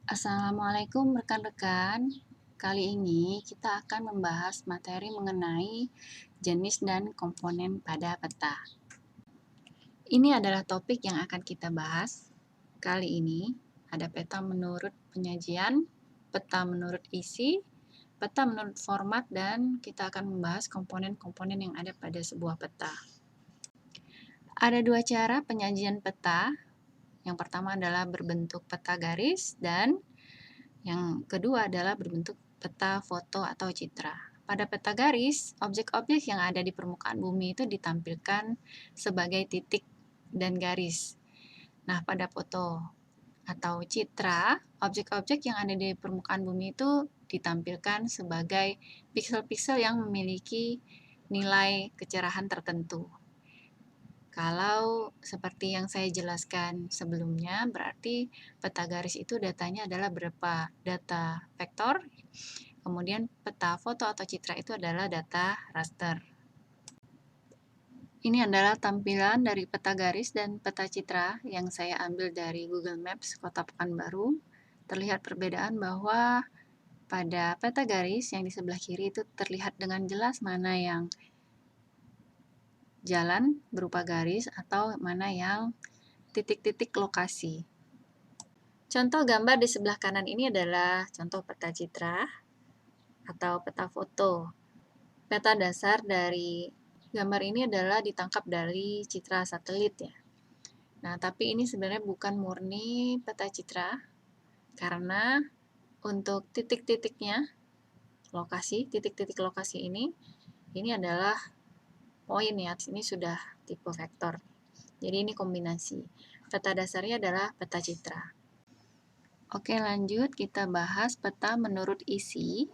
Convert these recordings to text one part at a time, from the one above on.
Assalamualaikum rekan-rekan. Kali ini kita akan membahas materi mengenai jenis dan komponen pada peta. Ini adalah topik yang akan kita bahas. Kali ini ada peta menurut penyajian, peta menurut isi, peta menurut format, dan kita akan membahas komponen-komponen yang ada pada sebuah peta. Ada dua cara penyajian peta. Yang pertama adalah berbentuk peta garis dan yang kedua adalah berbentuk peta foto atau citra. Pada peta garis, objek-objek yang ada di permukaan bumi itu ditampilkan sebagai titik dan garis. Nah, pada foto atau citra, objek-objek yang ada di permukaan bumi itu ditampilkan sebagai piksel-piksel yang memiliki nilai kecerahan tertentu. Kalau seperti yang saya jelaskan sebelumnya, berarti peta garis itu datanya adalah berupa data vektor, kemudian peta foto atau citra itu adalah data raster. Ini adalah tampilan dari peta garis dan peta citra yang saya ambil dari Google Maps Kota Pekanbaru. Terlihat perbedaan bahwa pada peta garis yang di sebelah kiri itu terlihat dengan jelas mana yang jalan berupa garis atau mana yang titik-titik lokasi. Contoh gambar di sebelah kanan ini adalah contoh peta citra atau peta foto. Peta dasar dari gambar ini adalah ditangkap dari citra satelit ya. Nah, tapi ini sebenarnya bukan murni peta citra karena untuk titik-titiknya, titik-titik lokasi ini adalah poin ya. Ini sudah tipe vektor. Jadi ini kombinasi. Peta dasarnya adalah peta citra. Oke, lanjut kita bahas peta menurut isi.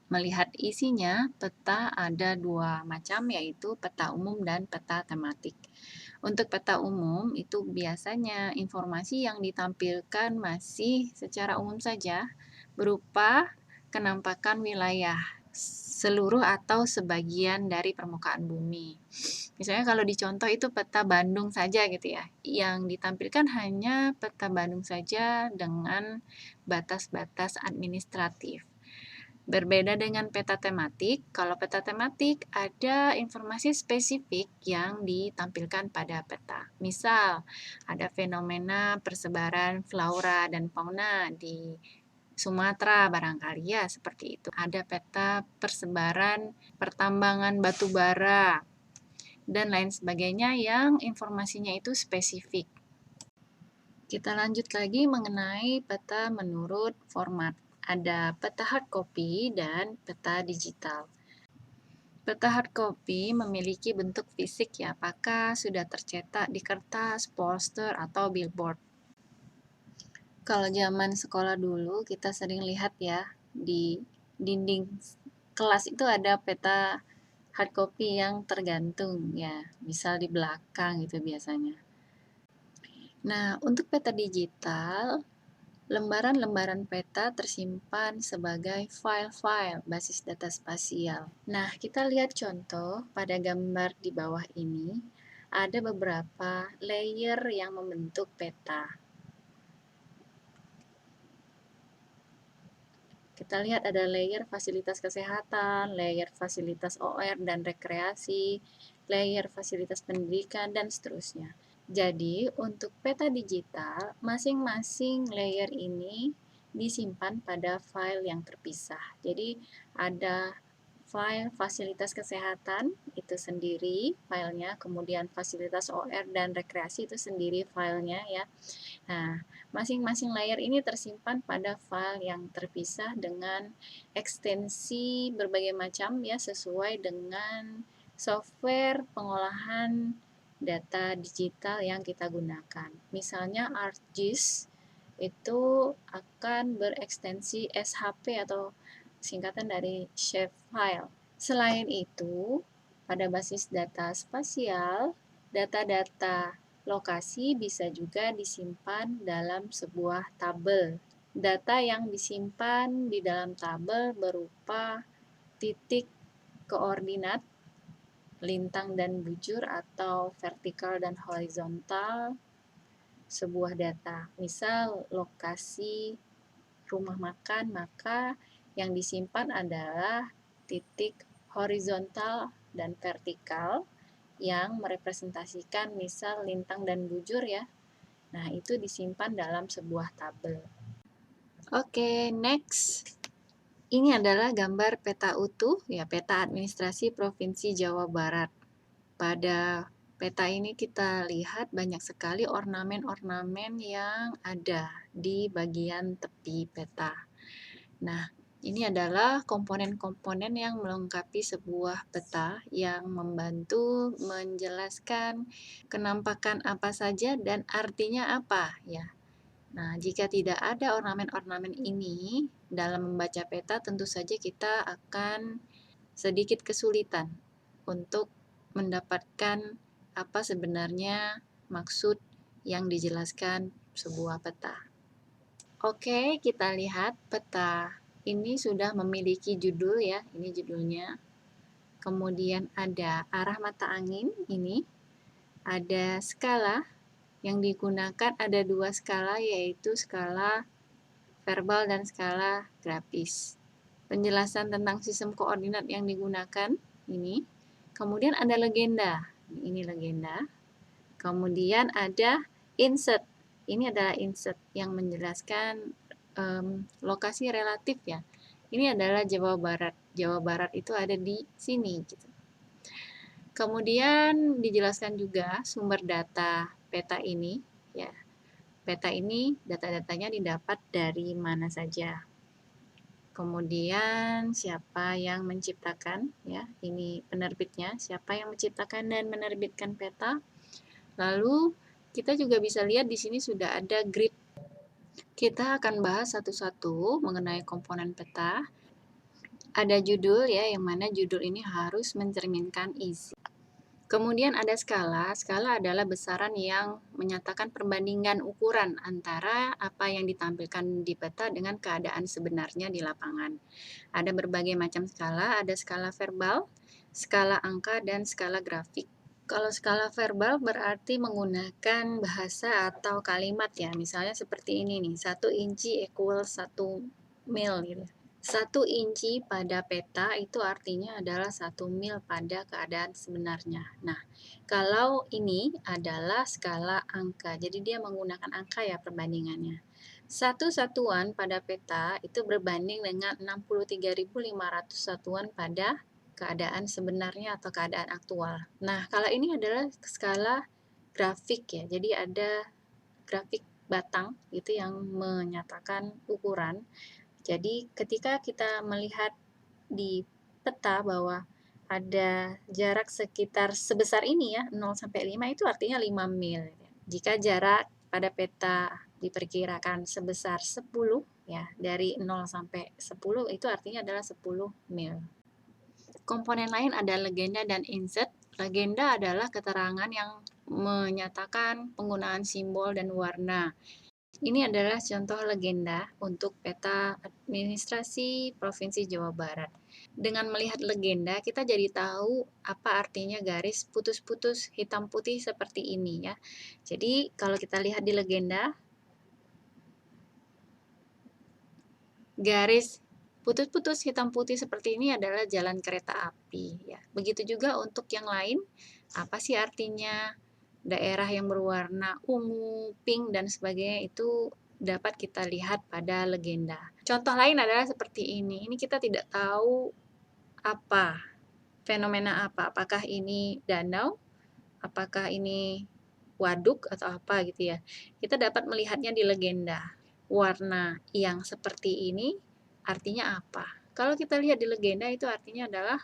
Melihat isinya, peta ada dua macam, yaitu peta umum dan peta tematik. Untuk peta umum, itu biasanya informasi yang ditampilkan masih secara umum saja, berupa kenampakan wilayah seluruh atau sebagian dari permukaan bumi. Misalnya kalau dicontoh itu peta Bandung saja gitu ya, yang ditampilkan hanya peta Bandung saja dengan batas-batas administratif. Berbeda dengan peta tematik, kalau peta tematik ada informasi spesifik yang ditampilkan pada peta. Misal, ada fenomena persebaran flora dan fauna di Sumatera barangkali ya, seperti itu. Ada peta persebaran pertambangan batu bara dan lain sebagainya yang informasinya itu spesifik. Kita lanjut lagi mengenai peta menurut format. Ada peta hard copy dan peta digital. Peta hard copy memiliki bentuk fisik ya, apakah sudah tercetak di kertas, poster, atau billboard. Kalau zaman sekolah dulu kita sering lihat ya, di dinding kelas itu ada peta hard copy yang tergantung ya, misal di belakang itu biasanya. Nah, untuk peta digital, lembaran-lembaran peta tersimpan sebagai file-file basis data spasial. Nah, kita lihat contoh pada gambar di bawah ini. Ada beberapa layer yang membentuk peta. Kita lihat ada layer fasilitas kesehatan, layer fasilitas OR dan rekreasi, layer fasilitas pendidikan, dan seterusnya. Jadi, untuk peta digital, masing-masing layer ini disimpan pada file yang terpisah. Jadi, ada file fasilitas kesehatan itu sendiri filenya, kemudian fasilitas OR dan rekreasi itu sendiri filenya ya. Nah, masing-masing layer ini tersimpan pada file yang terpisah dengan ekstensi berbagai macam ya, sesuai dengan software pengolahan data digital yang kita gunakan. Misalnya ArcGIS itu akan berekstensi SHP atau singkatan dari shapefile. Selain itu, pada basis data spasial, data-data lokasi bisa juga disimpan dalam sebuah tabel. Data yang disimpan di dalam tabel berupa titik koordinat, lintang dan bujur atau vertikal dan horizontal sebuah data. Misal lokasi rumah makan, maka yang disimpan adalah titik horizontal dan vertikal yang merepresentasikan misal lintang dan bujur ya. Nah, itu disimpan dalam sebuah tabel. Oke, next. Ini adalah gambar peta utuh, ya, peta administrasi Provinsi Jawa Barat. Pada peta ini kita lihat banyak sekali ornamen-ornamen yang ada di bagian tepi peta. Nah, ini adalah komponen-komponen yang melengkapi sebuah peta yang membantu menjelaskan kenampakan apa saja dan artinya apa, ya. Nah, jika tidak ada ornamen-ornamen ini dalam membaca peta, tentu saja kita akan sedikit kesulitan untuk mendapatkan apa sebenarnya maksud yang dijelaskan sebuah peta. Oke, kita lihat peta ini sudah memiliki judul ya, ini judulnya. Kemudian ada arah mata angin ini, ada skala. Yang digunakan ada 2 skala, yaitu skala verbal dan skala grafis. Penjelasan tentang sistem koordinat yang digunakan ini. Kemudian ada legenda. Ini legenda. Kemudian ada insert. Ini adalah insert yang menjelaskan lokasi relatif ya. Ini adalah Jawa Barat. Jawa Barat itu ada di sini gitu. Kemudian dijelaskan juga sumber data peta ini ya. Peta ini data-datanya didapat dari mana saja. Kemudian siapa yang menciptakan ya, ini penerbitnya, siapa yang menciptakan dan menerbitkan peta. Lalu kita juga bisa lihat di sini sudah ada grid. Kita akan bahas satu-satu mengenai komponen peta. Ada judul ya, yang mana judul ini harus mencerminkan isi. Kemudian ada skala. Skala adalah besaran yang menyatakan perbandingan ukuran antara apa yang ditampilkan di peta dengan keadaan sebenarnya di lapangan. Ada berbagai macam skala, ada skala verbal, skala angka, dan skala grafik. Kalau skala verbal berarti menggunakan bahasa atau kalimat ya, misalnya seperti ini nih, 1 inci equals 1 mil gitu. 1 inci pada peta itu artinya adalah 1 mil pada keadaan sebenarnya. Nah, kalau ini adalah skala angka, jadi dia menggunakan angka ya perbandingannya. 1 satuan pada peta itu berbanding dengan 63.500 satuan pada keadaan sebenarnya atau keadaan aktual. Nah, kalau ini adalah skala grafik ya, jadi ada grafik batang itu yang menyatakan ukuran. Jadi ketika kita melihat di peta bahwa ada jarak sekitar sebesar ini ya, 0 sampai 5 itu artinya 5 mil. Jika jarak pada peta diperkirakan sebesar 10 ya, dari 0 sampai 10 itu artinya adalah 10 mil. Komponen lain ada legenda dan insert. Legenda adalah keterangan yang menyatakan penggunaan simbol dan warna. Ini adalah contoh legenda untuk peta administrasi Provinsi Jawa Barat. Dengan melihat legenda, kita jadi tahu apa artinya garis putus-putus hitam putih seperti ini ya. Jadi kalau kita lihat di legenda, garis putus-putus hitam putih seperti ini adalah jalan kereta api ya. Begitu juga untuk yang lain, apa sih artinya daerah yang berwarna ungu, pink, dan sebagainya itu dapat kita lihat pada legenda. Contoh lain adalah seperti ini. Ini kita tidak tahu apa, fenomena apa. Apakah ini danau, apakah ini waduk, atau apa gitu ya. Kita dapat melihatnya di legenda. Warna yang seperti ini artinya apa? Kalau kita lihat di legenda itu artinya adalah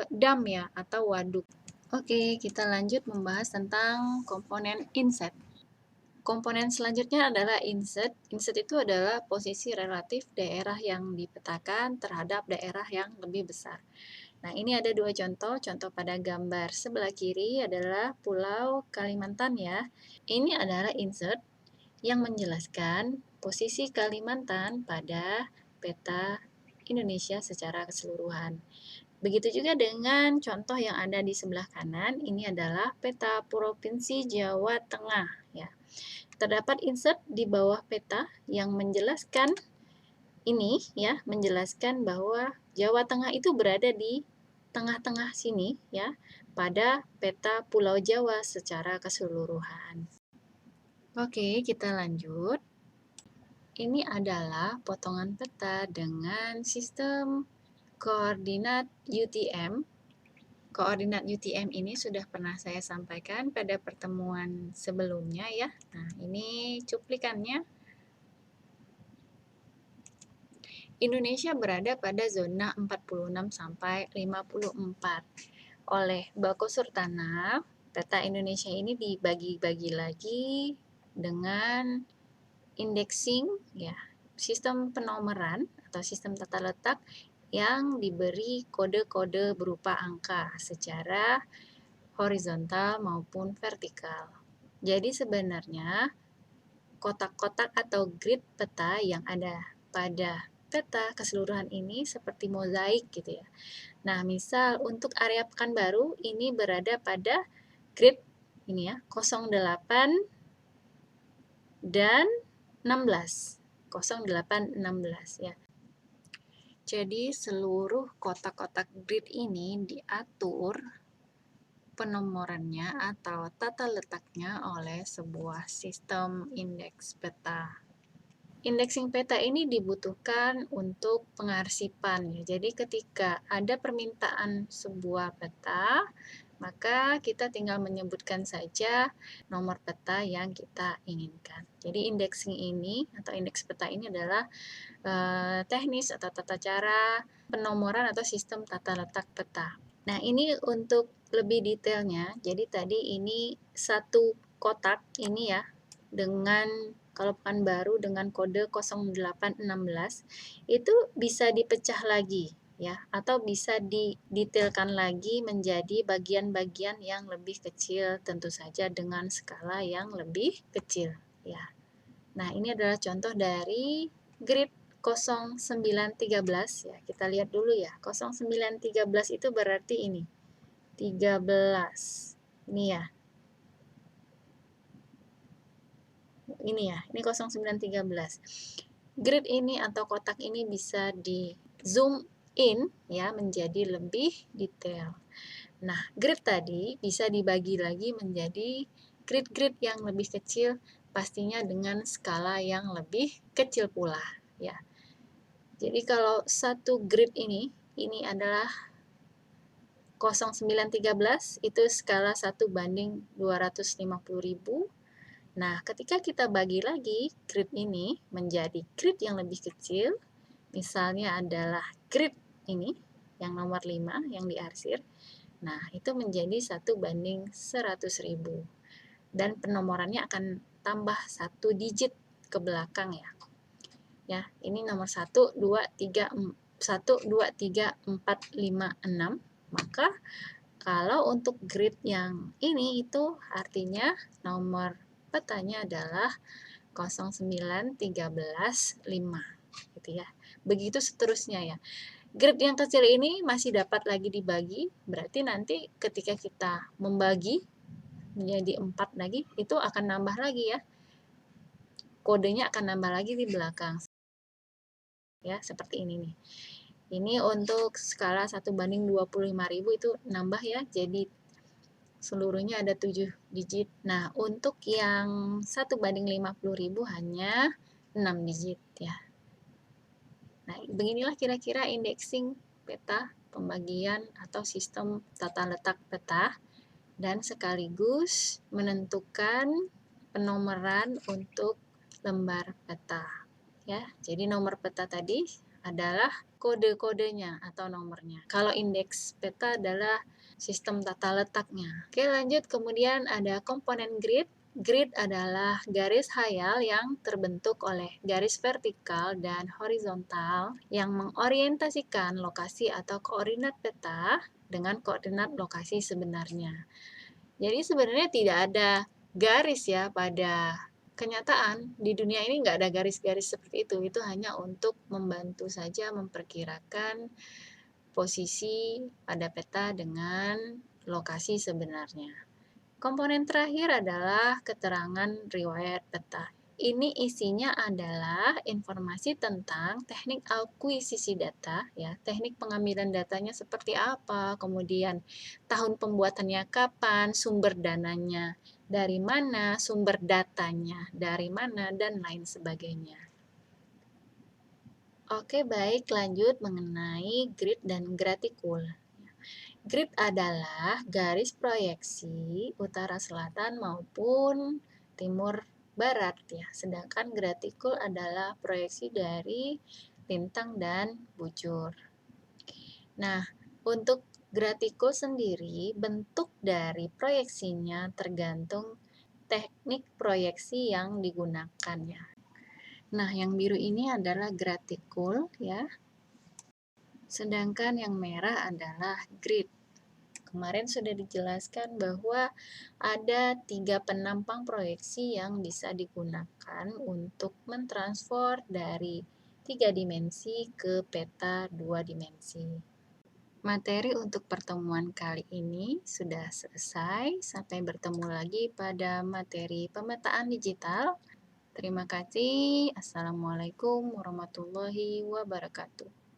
dam ya, atau waduk. Oke, kita lanjut membahas tentang komponen inset. Komponen selanjutnya adalah insert. Insert itu adalah posisi relatif daerah yang dipetakan terhadap daerah yang lebih besar. Nah, ini ada 2 contoh. Contoh pada gambar sebelah kiri adalah Pulau Kalimantan ya. Ini adalah insert yang menjelaskan posisi Kalimantan pada peta Indonesia secara keseluruhan. Begitu juga dengan contoh yang ada di sebelah kanan, ini adalah peta Provinsi Jawa Tengah ya. terdapat insert di bawah peta yang menjelaskan ini ya, menjelaskan bahwa Jawa Tengah itu berada di tengah-tengah sini ya, pada peta Pulau Jawa secara keseluruhan. Oke, kita lanjut. Ini adalah potongan peta dengan sistem koordinat UTM. Koordinat UTM ini sudah pernah saya sampaikan pada pertemuan sebelumnya ya. Nah, ini cuplikannya. Indonesia berada pada zona 46 sampai 54. Oleh Bako Surtana, peta Indonesia ini dibagi-bagi lagi dengan indexing ya, sistem penomoran atau sistem tata letak yang diberi kode-kode berupa angka secara horizontal maupun vertikal. Jadi sebenarnya kotak-kotak atau grid peta yang ada pada peta keseluruhan ini seperti mozaik gitu ya. Nah, misal untuk area Pekanbaru ini berada pada grid ini ya, 08 dan 16. 08, 16 ya. Jadi seluruh kotak-kotak grid ini diatur penomorannya atau tata letaknya oleh sebuah sistem indeks peta. Indexing peta ini dibutuhkan untuk pengarsipan ya. Jadi ketika ada permintaan sebuah peta, maka kita tinggal menyebutkan saja nomor peta yang kita inginkan. Jadi indexing ini atau indeks peta ini adalah teknis atau tata cara penomoran atau sistem tata letak peta. Nah, ini untuk lebih detailnya. Jadi tadi ini satu kotak ini ya dengan kalau Pekanbaru dengan kode 0816 itu bisa dipecah lagi ya atau bisa didetailkan lagi menjadi bagian-bagian yang lebih kecil tentu saja dengan skala yang lebih kecil ya. Nah, ini adalah contoh dari grid 0913 ya. Kita lihat dulu ya. 0913 itu berarti ini 13. Ini ya. Ini ya, ini 0913. Grid ini atau kotak ini bisa di zoom in ya menjadi lebih detail. Nah, grid tadi bisa dibagi lagi menjadi grid-grid yang lebih kecil, pastinya dengan skala yang lebih kecil pula ya. Jadi kalau satu grid ini adalah 0913 itu skala 1:250.000. Nah, ketika kita bagi lagi grid ini menjadi grid yang lebih kecil, misalnya adalah grid ini, yang nomor 5 yang diarsir, nah itu menjadi 1:100.000. Dan penomorannya akan tambah 1 digit ke belakang ya. Ya, ini nomor 1, 2, 3, 1, 2, 3, 4, 5, 6. Maka kalau untuk grid yang ini itu artinya nomor petanya adalah 0913 5 gitu ya. Begitu seterusnya ya. Grid yang kecil ini masih dapat lagi dibagi, berarti nanti ketika kita membagi menjadi 4 lagi, itu akan nambah lagi ya. Kodenya akan nambah lagi di belakang. Ya, seperti ini nih. Ini untuk skala 1:25.000 itu nambah ya, jadi seluruhnya ada 7 digit. Nah, untuk yang 1:50.000 hanya 6 digit ya. Nah, beginilah kira-kira indexing peta, pembagian atau sistem tata letak peta dan sekaligus menentukan penomoran untuk lembar peta ya. Jadi nomor peta tadi adalah kode-kodenya atau nomornya. Kalau indeks peta adalah sistem tata letaknya. Oke, lanjut. Kemudian ada komponen grid. Grid adalah garis hayal yang terbentuk oleh garis vertikal dan horizontal yang mengorientasikan lokasi atau koordinat peta dengan koordinat lokasi sebenarnya. Jadi sebenarnya tidak ada garis ya pada kenyataan. Di dunia ini nggak ada garis-garis seperti itu hanya untuk membantu saja memperkirakan posisi pada peta dengan lokasi sebenarnya. Komponen terakhir adalah keterangan riwayat peta. Ini isinya adalah informasi tentang teknik akuisisi data, ya, teknik pengambilan datanya seperti apa, kemudian tahun pembuatannya kapan, sumber dananya dari mana, sumber datanya dari mana, dan lain sebagainya. Oke, baik, lanjut mengenai grid dan gratikul. Grid adalah garis proyeksi utara selatan maupun timur barat ya. Sedangkan gratikul adalah proyeksi dari lintang dan bujur. Nah, untuk gratikul sendiri bentuk dari proyeksinya tergantung teknik proyeksi yang digunakan ya. Nah, yang biru ini adalah gratikul ya. Sedangkan yang merah adalah grid. Kemarin sudah dijelaskan bahwa ada 3 penampang proyeksi yang bisa digunakan untuk mentransfer dari 3 dimensi ke peta 2 dimensi. Materi untuk pertemuan kali ini sudah selesai. Sampai bertemu lagi pada materi pemetaan digital. Terima kasih. Assalamualaikum warahmatullahi wabarakatuh.